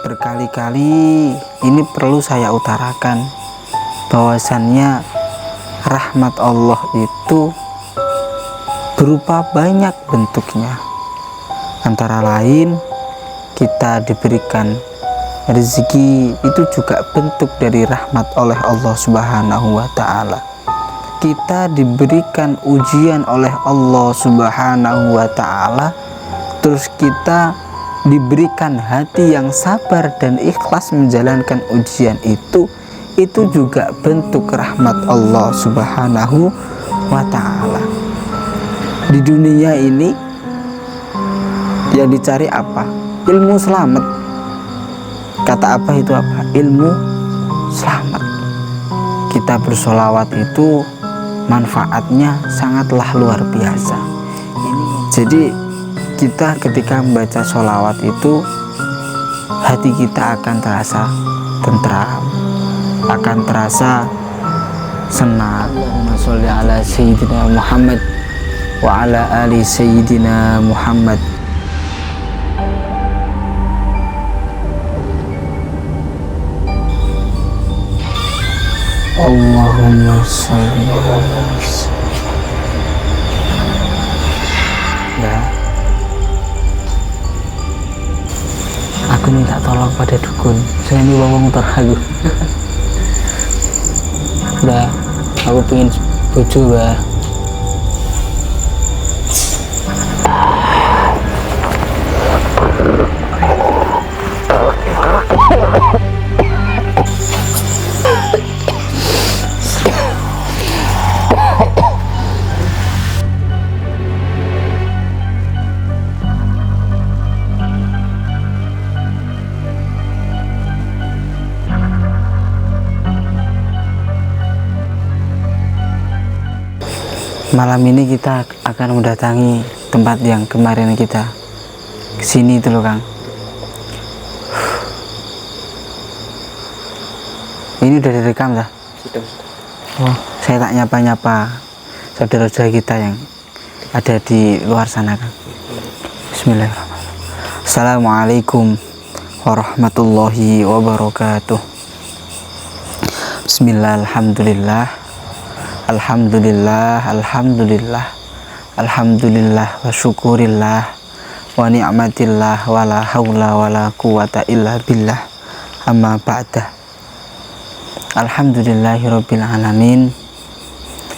Berkali-kali ini perlu saya utarakan bahwasannya rahmat Allah itu berupa banyak bentuknya. Antara lain kita diberikan rezeki, itu juga bentuk dari rahmat oleh Allah Subhanahu wa ta'ala. Kita diberikan ujian oleh Allah Subhanahu wa ta'ala, terus kita diberikan hati yang sabar dan ikhlas menjalankan ujian itu juga bentuk rahmat Allah Subhanahu wa ta'ala. Di dunia ini yang dicari apa? Ilmu selamat. Kata apa itu apa? Ilmu selamat. Kita bersolawat itu manfaatnya sangatlah luar biasa. Jadi kita ketika membaca sholawat itu, hati kita akan terasa tentram, akan terasa senang. Allahumma sholli ala sayyidina Muhammad wa ala ali sayyidina Muhammad. Allahumma sholli ala sayyidina. Aku minta tolong pada dukun, saya ini wong terharu. Udah, aku pengen bojo, Mbak. Malam ini kita akan mendatangi tempat yang kemarin kita kesini itu loh, Kang. Ini udah direkam dah? Sudah. Oh, saya tak nyapa-nyapa saudara-saudara kita yang ada di luar sana, Kang. Bismillahirrahmanirrahim. Assalamualaikum warahmatullahi wabarakatuh. Bismillah, alhamdulillah. Alhamdulillah, alhamdulillah, alhamdulillah wa syukurillah wa ni'matillah wa la hawla wa la quwata illa billah, amma ba'dah. Alhamdulillahirabbil alamin.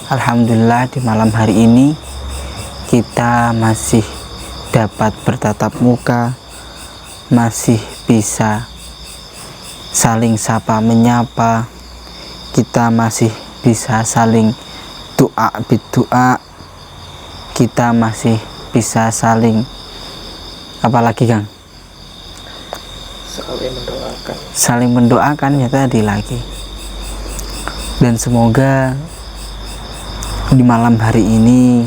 Alhamdulillah, di malam hari ini kita masih dapat bertatap muka, masih bisa saling sapa menyapa, kita masih bisa saling doa bidoa, kita masih bisa saling apalagi, Kang? Saling mendoakan ya tadi lagi. Dan semoga di malam hari ini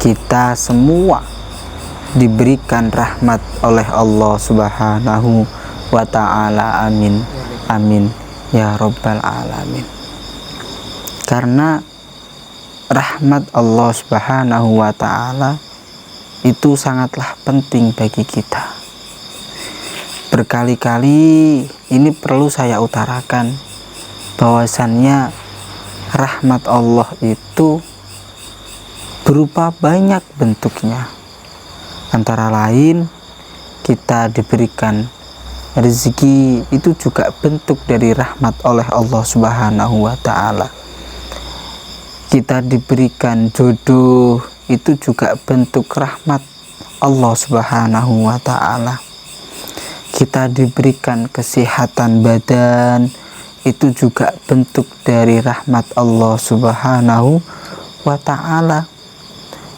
kita semua diberikan rahmat oleh Allah Subhanahu wa ta'ala. Amin, amin ya rabbal alamin. Karena rahmat Allah Subhanahu wa ta'ala itu sangatlah penting bagi kita. Berkali-kali ini perlu saya utarakan bahwasannya rahmat Allah itu berupa banyak bentuknya. Antara lain kita diberikan rezeki, itu juga bentuk dari rahmat oleh Allah Subhanahu wa ta'ala. Kita diberikan jodoh, itu juga bentuk rahmat Allah Subhanahu wa ta'ala. Kita diberikan kesehatan badan, itu juga bentuk dari rahmat Allah Subhanahu wa ta'ala.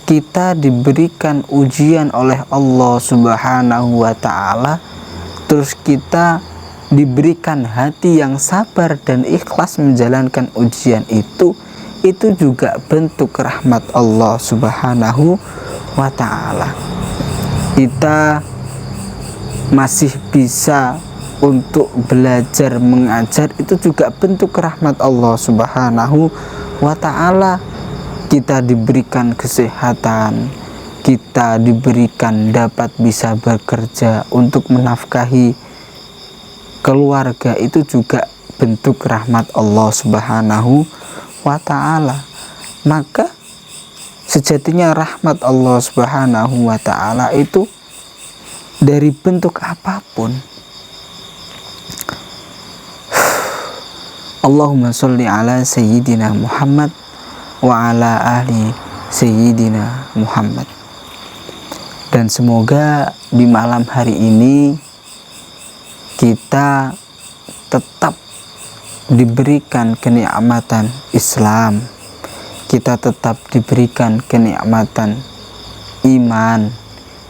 Kita diberikan ujian oleh Allah Subhanahu wa ta'ala, terus kita diberikan hati yang sabar dan ikhlas menjalankan ujian itu juga bentuk rahmat Allah Subhanahu wa ta'ala. Kita masih bisa untuk belajar mengajar, itu juga bentuk rahmat Allah Subhanahu wa ta'ala. Kita diberikan kesehatan, kita diberikan dapat bisa bekerja untuk menafkahi keluarga itu juga bentuk rahmat Allah Subhanahu wa ta'ala. Maka sejatinya rahmat Allah Subhanahu wa ta'ala itu dari bentuk apapun. Allahumma sholli ala sayyidina Muhammad wa ala ahli sayyidina Muhammad. Dan semoga di malam hari ini kita tetap diberikan kenikmatan Islam, kita tetap diberikan kenikmatan iman,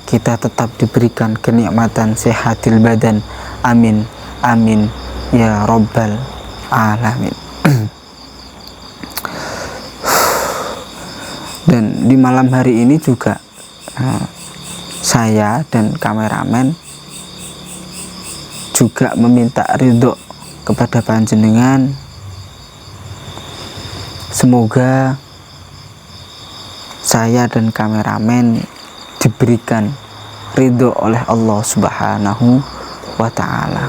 kita tetap diberikan kenikmatan sehatil badan. Amin, amin ya rabbal alamin. Dan di malam hari ini juga saya dan kameramen juga meminta ridho kepada panjenengan. Semoga saya dan kameramen diberikan ridho oleh Allah Subhanahu wa ta'ala.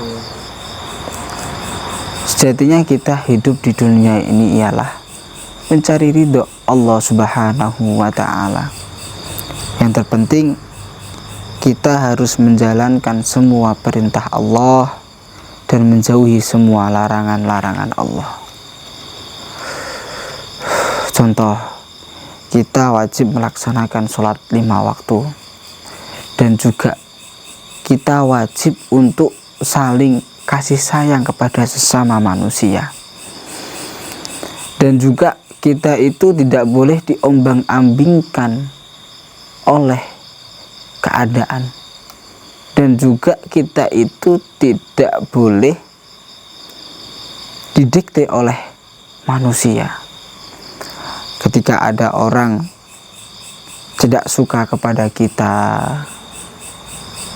Sejatinya kita hidup di dunia ini ialah mencari ridho Allah Subhanahu wa ta'ala. Yang terpenting kita harus menjalankan semua perintah Allah dan menjauhi semua larangan-larangan Allah. Contoh, kita wajib melaksanakan sholat 5 waktu, dan juga kita wajib untuk saling kasih sayang kepada sesama manusia. Dan juga kita itu tidak boleh diombang-ambingkan oleh keadaan. Dan juga kita itu tidak boleh didikte oleh manusia. Ketika ada orang tidak suka kepada kita,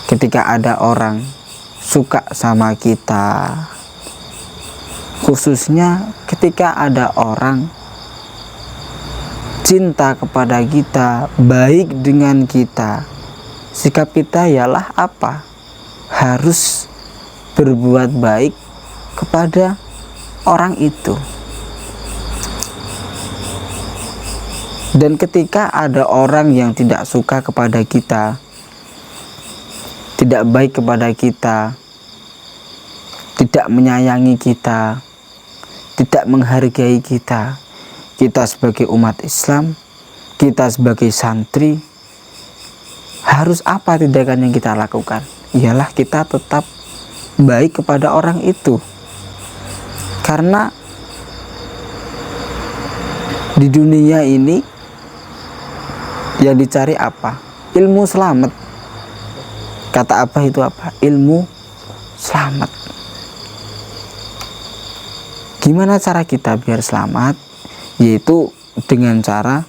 ketika ada orang suka sama kita, khususnya ketika ada orang cinta kepada kita, baik dengan kita, sikap kita ialah apa? Harus berbuat baik kepada orang itu. Dan ketika ada orang yang tidak suka kepada kita, tidak baik kepada kita, tidak menyayangi kita, tidak menghargai kita, kita sebagai umat Islam, kita sebagai santri, harus apa tindakan yang kita lakukan? Ialah kita tetap baik kepada orang itu. Karena di dunia ini yang dicari apa? Ilmu selamat. Kata Abah itu apa? Ilmu selamat. Gimana cara kita biar selamat? Yaitu dengan cara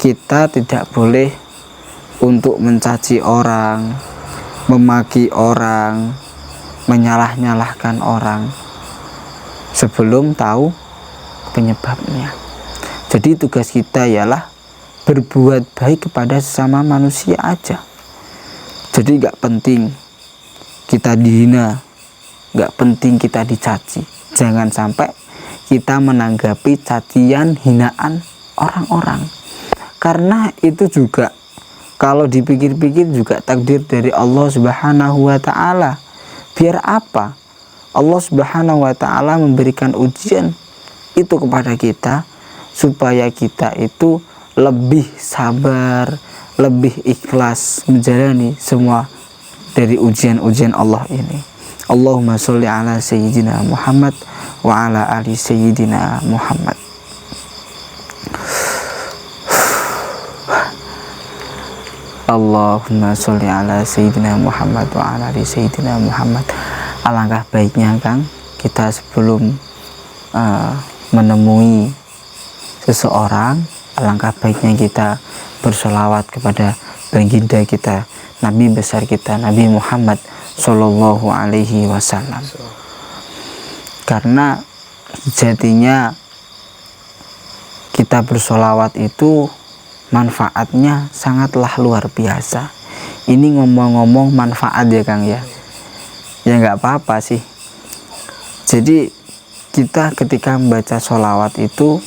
kita tidak boleh untuk mencaci orang, memaki orang, menyalah-nyalahkan orang sebelum tahu penyebabnya. Jadi tugas kita ialah berbuat baik kepada sesama manusia aja. Jadi gak penting kita dihina, gak penting kita dicaci. Jangan sampai kita menanggapi cacian, hinaan orang-orang. Karena itu juga kalau dipikir-pikir juga takdir dari Allah Subhanahu wa ta'ala. Biar apa? Allah Subhanahu wa ta'ala memberikan ujian itu kepada kita supaya kita itu lebih sabar, lebih ikhlas menjalani semua dari ujian-ujian Allah ini. Allahumma sholli ala sayyidina Muhammad wa ala ali sayyidina Muhammad. Allahumma sholli ala sayyidina Muhammad wa ala ali sayyidina Muhammad. Alangkah baiknya Kang, kita sebelum menemui seseorang, alangkah baiknya kita bersolawat kepada baginda kita, Nabi besar kita, Nabi Muhammad Sallallahu Alaihi Wasallam. Karena sejatinya kita bersolawat itu manfaatnya sangatlah luar biasa. Ini ngomong-ngomong manfaat ya Kang ya. Ya nggak apa-apa sih. Jadi kita ketika membaca sholawat itu,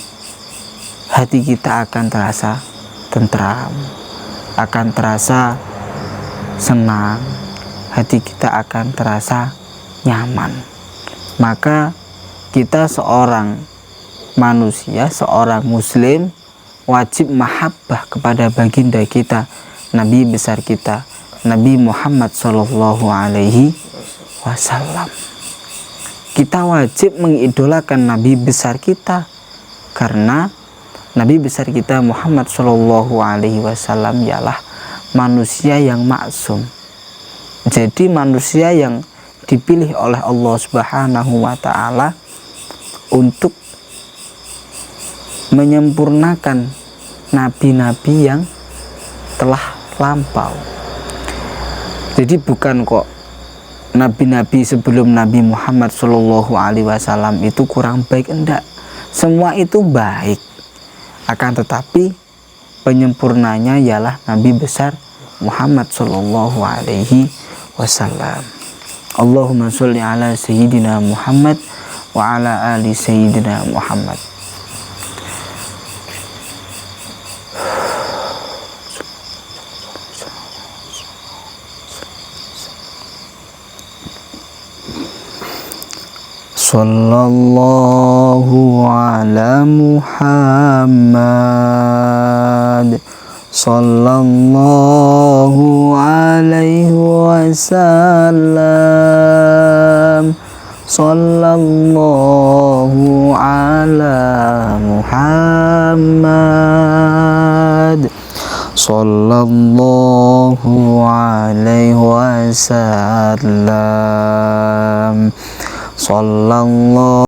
hati kita akan terasa tentram, akan terasa senang, hati kita akan terasa nyaman. Maka kita seorang manusia, seorang muslim, wajib mahabbah kepada baginda kita, Nabi besar kita, Nabi Muhammad Shallallahu Alaihi Wasallam. Kita wajib mengidolakan Nabi besar kita, karena Nabi besar kita Muhammad Shallallahu Alaihi Wasallam ialah manusia yang maksum. Jadi manusia yang dipilih oleh Allah Subhanahu wa Ta'ala untuk menyempurnakan nabi-nabi yang telah lampau. Jadi bukan kok nabi-nabi sebelum Nabi Muhammad Shallallahu Alaihi Wasallam itu kurang baik, enggak. Semua itu baik, akan tetapi penyempurnanya ialah Nabi besar Muhammad Shallallahu Alaihi Wasallam. Allahumma sholli ala Sayyidina Muhammad wa ala ali Sayyidina Muhammad. Sallallahu ala Muhammad, sallallahu alaihi wasallam, sallallahu ala Muhammad, sallallahu alaihi wasallam, sallallahu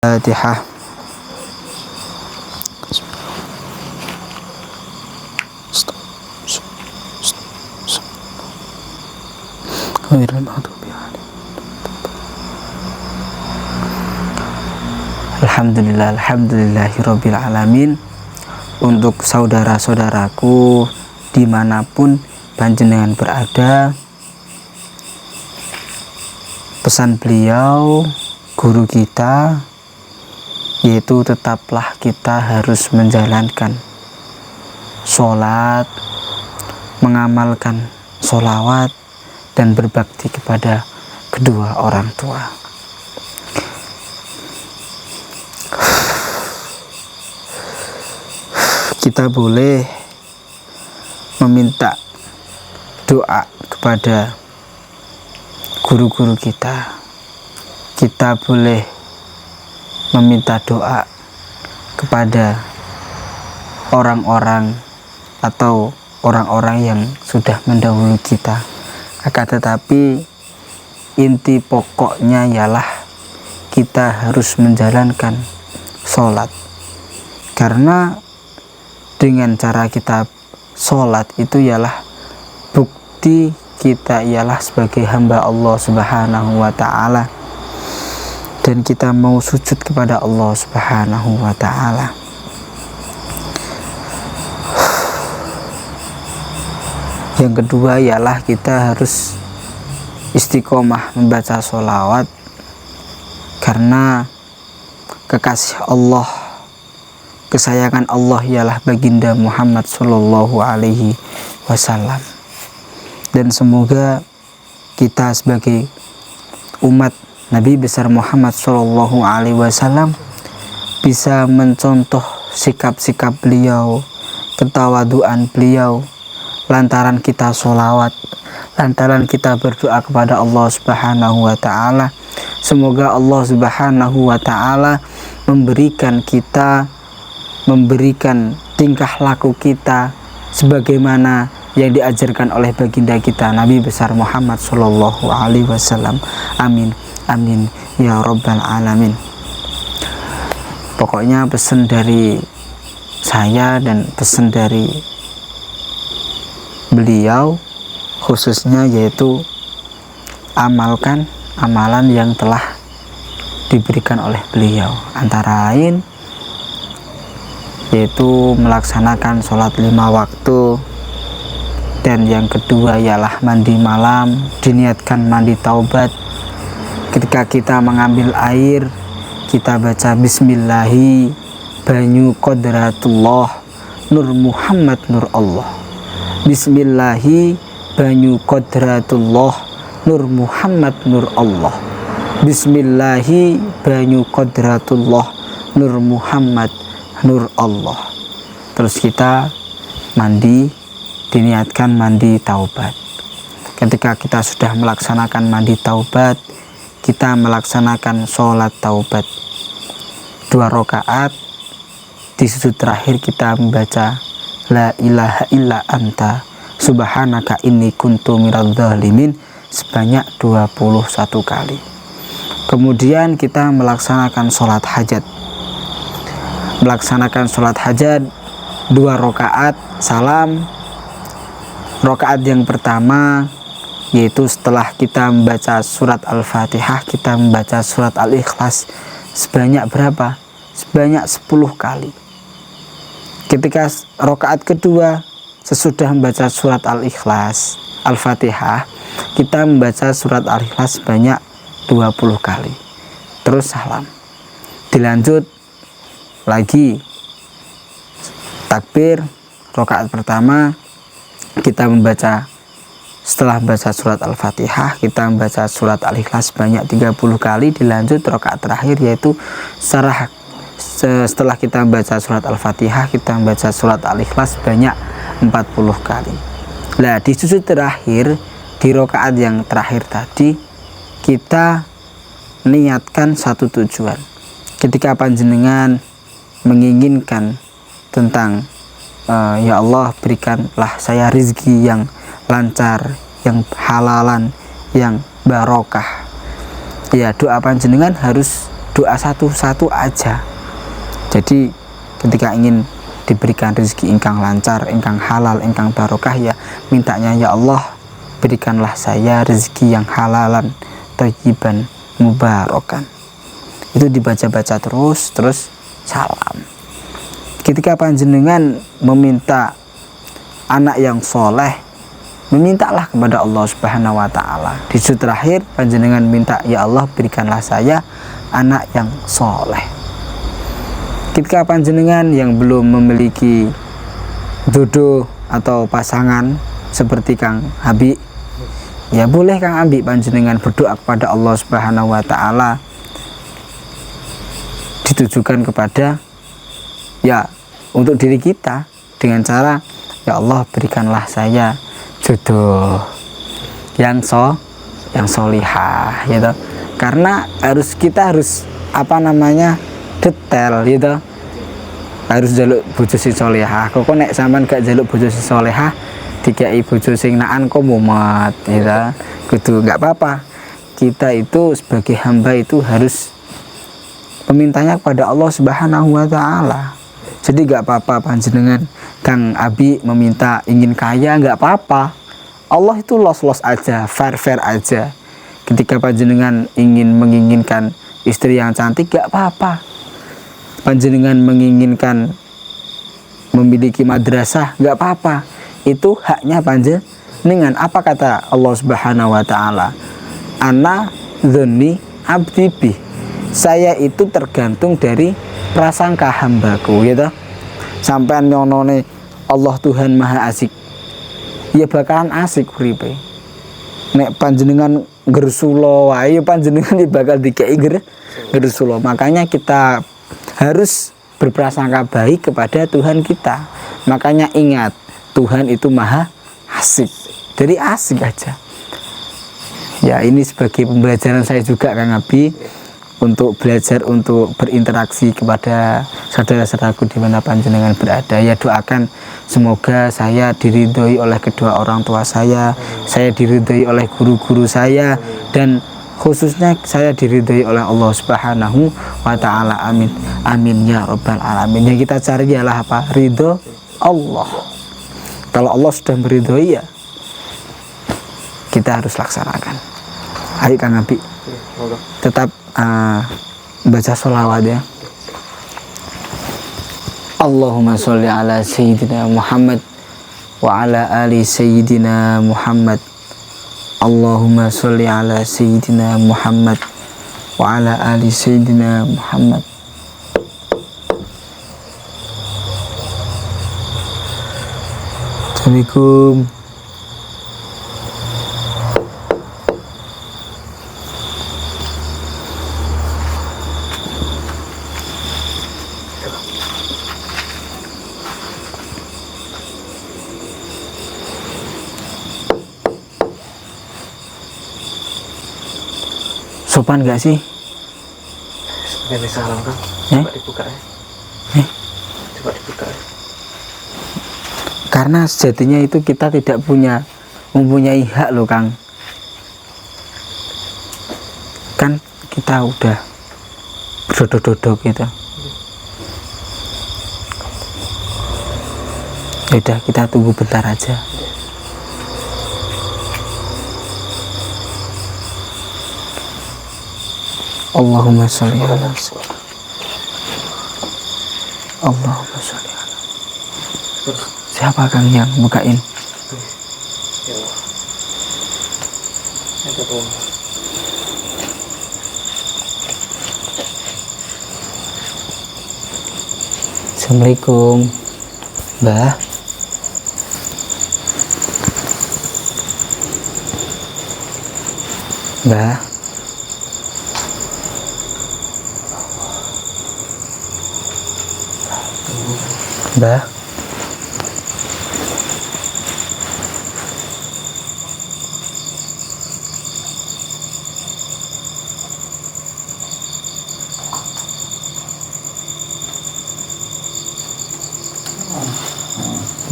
Fatihah. Alhamdulillahirabbil alamin. Untuk saudara-saudaraku dimanapun panjenengan berada, pesan beliau, guru kita, yaitu tetaplah kita harus menjalankan sholat, mengamalkan sholawat, dan berbakti kepada kedua orang tua. Kita boleh meminta doa kepada guru-guru kita. Kita boleh meminta doa kepada orang-orang atau orang-orang yang sudah mendahului kita. Akan tetapi inti pokoknya ialah kita harus menjalankan sholat, karena dengan cara kita sholat itu ialah bukti kita ialah sebagai hamba Allah Subhanahu wa ta'ala, dan kita mau sujud kepada Allah Subhanahu wa ta'ala. Yang kedua ialah kita harus istiqomah membaca sholawat, karena kekasih Allah, kesayangan Allah ialah baginda Muhammad Sallallahu Alaihi Wasallam. Dan semoga kita sebagai umat Nabi besar Muhammad Sallallahu Alaihi Wasallam bisa mencontoh sikap-sikap beliau, ketawaduan beliau, lantaran kita sholawat, lantaran kita berdoa kepada Allah Subhanahu wa ta'ala. Semoga Allah Subhanahu wa ta'ala memberikan tingkah laku kita sebagaimana yang diajarkan oleh baginda kita Nabi besar Muhammad Sallallahu Alaihi Wasallam. Amin, amin ya rabbal alamin. Pokoknya pesan dari saya dan pesan dari beliau khususnya yaitu amalkan amalan yang telah diberikan oleh beliau, antara lain yaitu melaksanakan sholat 5 waktu, dan yang kedua ialah mandi malam, diniatkan mandi taubat. Ketika kita mengambil air, kita baca bismillahi banyu qodratullah nur Muhammad nur Allah. Bismillahi banyu qodratullah nur Muhammad nur Allah. Bismillahi banyu qodratullah nur Muhammad nur Allah. Terus kita mandi, diniatkan mandi taubat. Ketika kita sudah melaksanakan mandi taubat, kita melaksanakan sholat taubat 2 rakaat. Di sujud terakhir kita membaca la ilaha illa anta subhanaka inni kuntu minadz dzalimin sebanyak 21 kali. Kemudian kita melaksanakan sholat hajat. Melaksanakan sholat hajat 2 rakaat salam. Rakaat yang pertama yaitu setelah kita membaca surat Al-Fatihah, kita membaca surat Al-Ikhlas sebanyak berapa? Sebanyak 10 kali. Ketika rakaat kedua sesudah membaca surat Al-Ikhlas, Al-Fatihah, kita membaca surat Al-Ikhlas sebanyak 20 kali. Terus salam. Dilanjut lagi takbir. Rakaat pertama kita membaca, setelah membaca surat Al-Fatihah, kita membaca surat Al-Ikhlas sebanyak 30 kali. Dilanjut rakaat terakhir yaitu setelah kita membaca surat Al-Fatihah, kita membaca surat Al-Ikhlas sebanyak 40 kali. Nah, di sujud terakhir, di rakaat yang terakhir tadi, kita niatkan satu tujuan. Ketika panjenengan menginginkan tentang ya Allah, berikanlah saya rizki yang lancar, yang halalan, yang barokah. Ya, doa panjenengan harus doa satu-satu aja. Jadi ketika ingin diberikan rezeki ingkang lancar, ingkang halal, ingkang barokah, ya mintanya, ya Allah berikanlah saya rezeki yang halalan, thayyiban, mubarakan. Itu dibaca-baca terus salam. Ketika panjenengan meminta anak yang soleh, memintalah kepada Allah Subhanahu wa ta'ala. Di sujud terakhir panjenengan minta, ya Allah berikanlah saya anak yang soleh. Ketika panjenengan yang belum memiliki jodoh atau pasangan seperti Kang Abi, ya boleh Kang Abi panjenengan berdoa kepada Allah Subhanahu wa ta'ala, ditujukan kepada ya untuk diri kita dengan cara, ya Allah berikanlah saya jodoh yang solihah gitu. Karena kita harus detail gitu, harus jaluk bojo sing solihah. Kok nek sampean gak jaluk bojo sing solihah, dikai bojo sing naan kok mumet gitu, kudu gak apa-apa. Kita itu sebagai hamba itu harus memintanya kepada Allah Subhanahu wa ta'ala. Jadi gak apa-apa panjenengan Kang Abi meminta ingin kaya, gak apa-apa. Allah itu los-los aja, fair-fair aja. Ketika panjenengan menginginkan istri yang cantik, gak apa-apa. Panjenengan menginginkan memiliki madrasah, gak apa-apa. Itu haknya panjenengan. Apa kata Allah Subhanahu wa ta'ala? Ana dzonni abdi bih. Saya itu tergantung dari prasangka hambaku, gitu. Sampai nyonone Allah Tuhan Maha Asik, ya bakalan asik uripe. Nek panjenengan gersulo wae panjenengan bakal dikei gersulo. Makanya kita harus berprasangka baik kepada Tuhan kita. Makanya ingat, Tuhan itu Maha Asik. Dari asik aja. Ya ini sebagai pembelajaran saya juga Kang Abi, untuk belajar, untuk berinteraksi kepada saudara-saudaraku di mana panjenengan berada. Ya doakan semoga saya diridhoi oleh kedua orang tua saya diridhoi oleh guru-guru saya, dan khususnya saya diridhoi oleh Allah Subhanahu wa ta'ala. Amin, amin ya rabbal alamin. Yang kita cari ialah apa? Ridho Allah. Kalau Allah sudah meridhoi, ya kita harus laksanakan. Ayo Kang Abi, tetap baca sholawat ya. Allahumma sholli ala Sayyidina Muhammad wa ala ali Sayyidina Muhammad. Allahumma sholli ala Sayyidina Muhammad wa ala ali Sayyidina Muhammad. Assalamualaikum. Sopan gak sih? Ini salam Kang. Coba dibuka ya. Coba dibuka ya. Karena sejatinya itu kita tidak mempunyai hak loh Kang. Kan kita udah berdodok-dodok gitu. Yaudah kita tunggu bentar aja. Allahumma sholli ala Sayyidina. Allahumma sholli ala. Siapa Kang yang bukain? Assalamualaikum Mbah. Mbah, Mbah,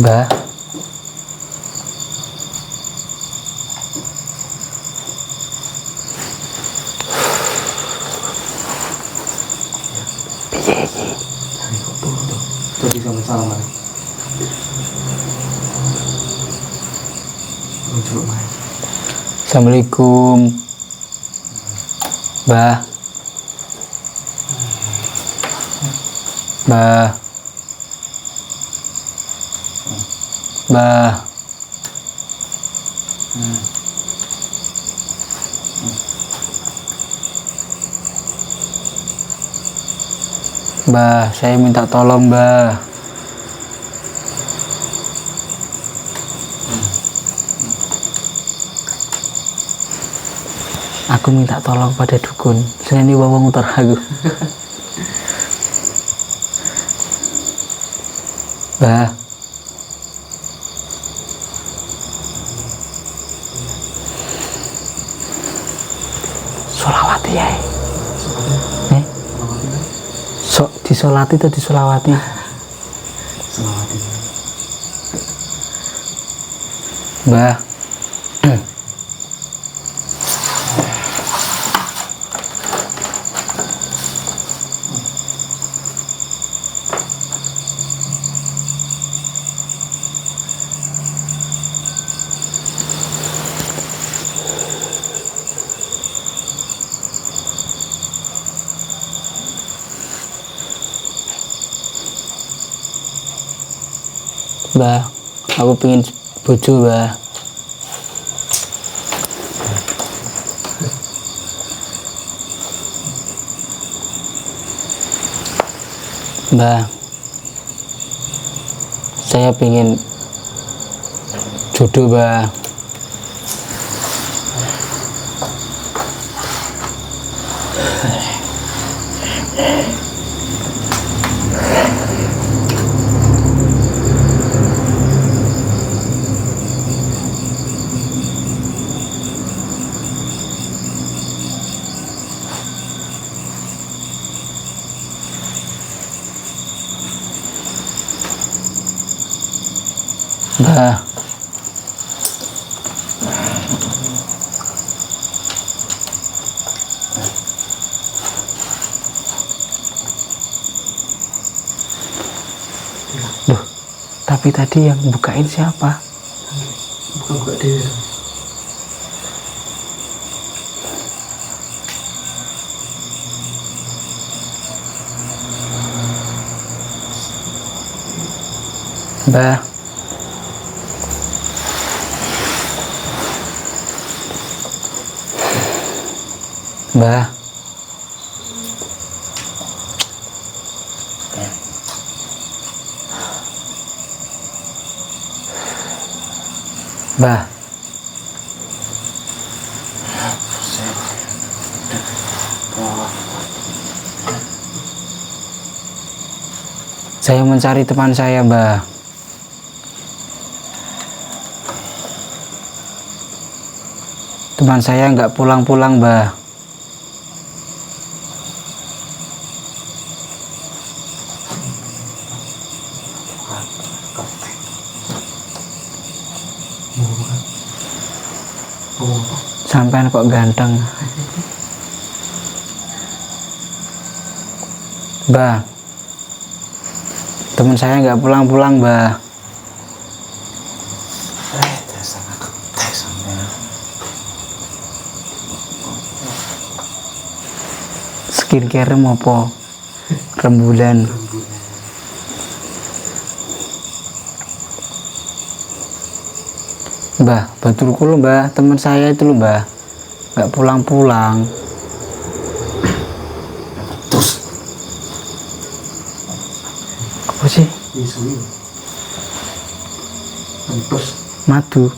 Mbah, sama salaman. Untuk main. Assalamualaikum, Mbah. Mbah. Mbah. Mbah, saya minta tolong, Mbah. Aku minta tolong pada dukun. Seneni wong muter aku. Mbah. Solawati ya. Disolati atau disolawati? Solawati. Mbah. Mbah, aku pengen bojo, Mbah. Mbah, saya pengen jodoh, Mbah. Mbah, loh, tapi tadi yang bukain siapa? Buka dia. Mbah. Mbah. Mbah. Saya mencari teman saya, Mbah. Teman saya nggak pulang-pulang, Mbah. Sampean kok ganteng, Mbah. Teman saya nggak pulang-pulang, Mbah. Skincare apa? Rembulan. Mbah, baturku lho, Mbah, teman saya itu lho, Mbah, nggak pulang-pulang. Terus Apa sih? Madu.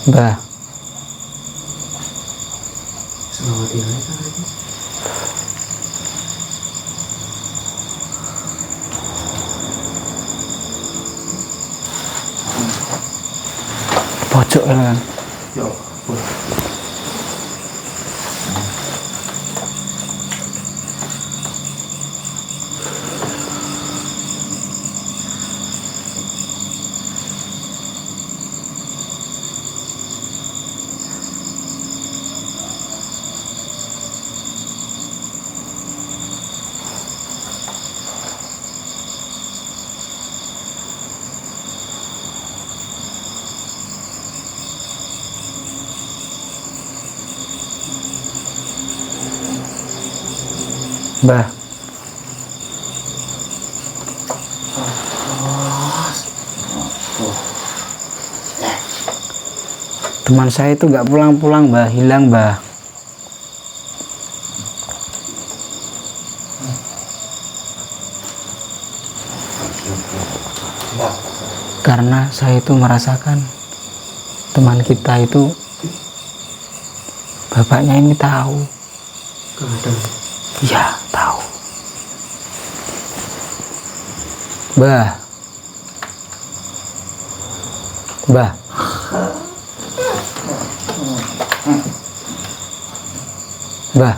Mbah. Pojok kan. Mbah. Teman saya itu nggak pulang-pulang, Mbah, hilang, Mbah. Karena saya itu merasakan teman kita itu bapaknya ini tahu. Iya, tahu. Mbah. Mbah. Mbah.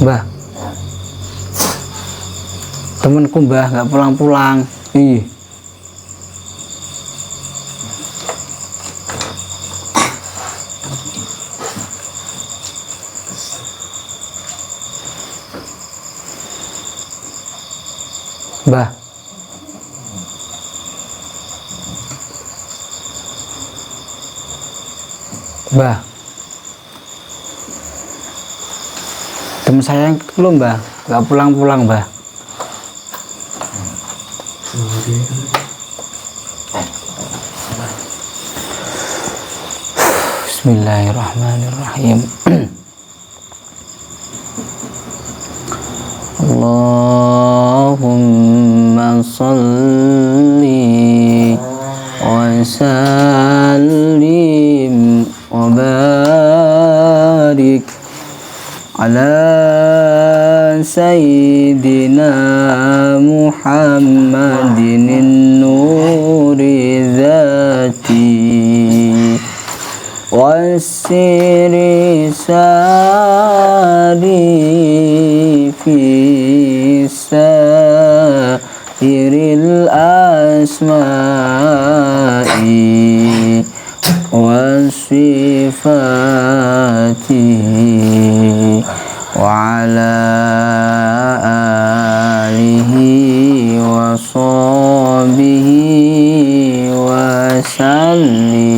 Mbah. Temenku, Mbah, nggak pulang-pulang. Ih. Mbah. Mbah. Temen saya yang lu, Mbah, nggak pulang-pulang, Mbah. Bismillahirrahmanirrahim. Allahumma salli wa sallim wa barik ala sayyidina Muhammadin nuri dzati wasiri sari fi sairil asma'i wasifati wa ala alihi wa sahbihi wa sallim.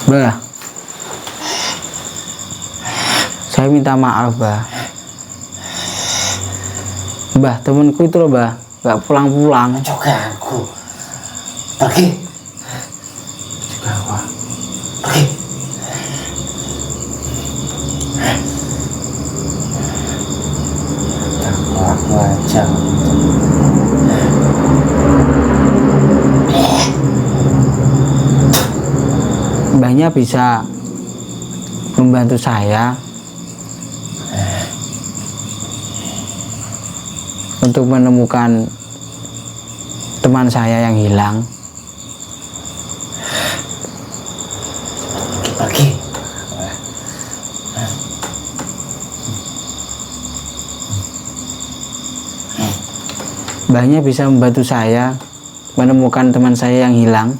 Bah, saya minta maaf, Bah. Bah, temanku itu loh, Bah, nggak pulang-pulang. Juga aku pergi. Juga aku pergi. Aku aja. Mbahnya bisa membantu saya untuk menemukan teman saya yang hilang. Pergi. Mbahnya bisa membantu saya menemukan teman saya yang hilang.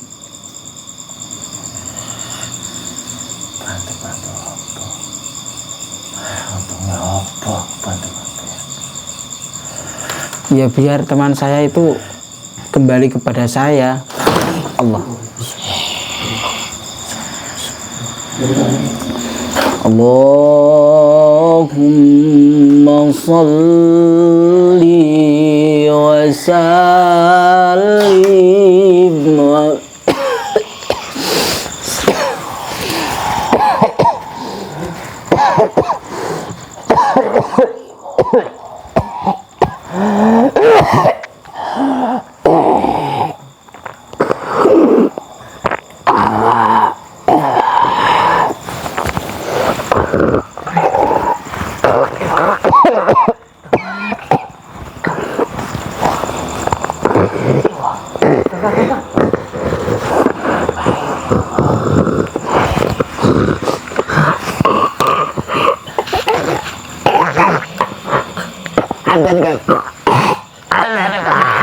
Ya biar teman saya itu kembali kepada saya. Allah. Allahumma salli wa sallim wa Allah